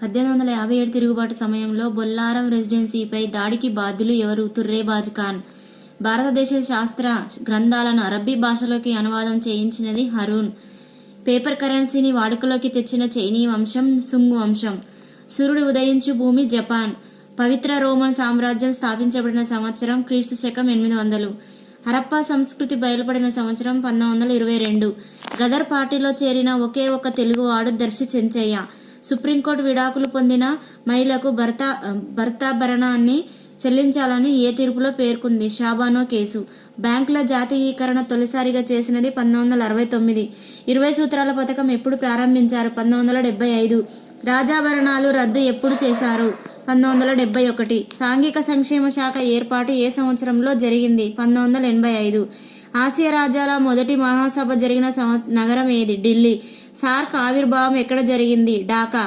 1857 తిరుగుబాటు సమయంలో బొల్లారం రెసిడెన్సీపై దాడికి బాధ్యులు ఎవరు? తుర్రేబాజ్ ఖాన్. భారతదేశ శాస్త్ర గ్రంథాలను అరబ్బీ భాషలోకి అనువాదం చేయించినది హరూన్. పేపర్ కరెన్సీని వాడుకలోకి తెచ్చిన చైనీ వంశం సుంగ్ వంశం. సూర్యుడు ఉదయించు భూమి జపాన్. పవిత్ర రోమన్ సామ్రాజ్యం స్థాపించబడిన సంవత్సరం క్రీస్తు శకం 800. హరప్పా సంస్కృతి బయలుపడిన సంవత్సరం 1922. గదర్ పార్టీలో చేరిన ఒకే ఒక తెలుగువాడు దర్శి చెంచయ్య. సుప్రీంకోర్టు విడాకులు పొందిన మహిళలకు భర్తాభరణాన్ని చెల్లించాలని ఏ తీర్పులో పేర్కొంది? షాబానో కేసు. బ్యాంకుల జాతీయీకరణ తొలిసారిగా చేసినది 1969. 20 సూత్రాల పథకం ఎప్పుడు ప్రారంభించారు? 1975. రాజాభరణాలు రద్దు ఎప్పుడు చేశారు? 1971. సాంఘిక సంక్షేమ శాఖ ఏర్పాటు ఏ సంవత్సరంలో జరిగింది? 1985. ఆసియా రాజ్యాల మొదటి మహాసభ జరిగిన నగరం ఏది? ఢిల్లీ. సార్క్ ఆవిర్భావం ఎక్కడ జరిగింది? ఢాకా.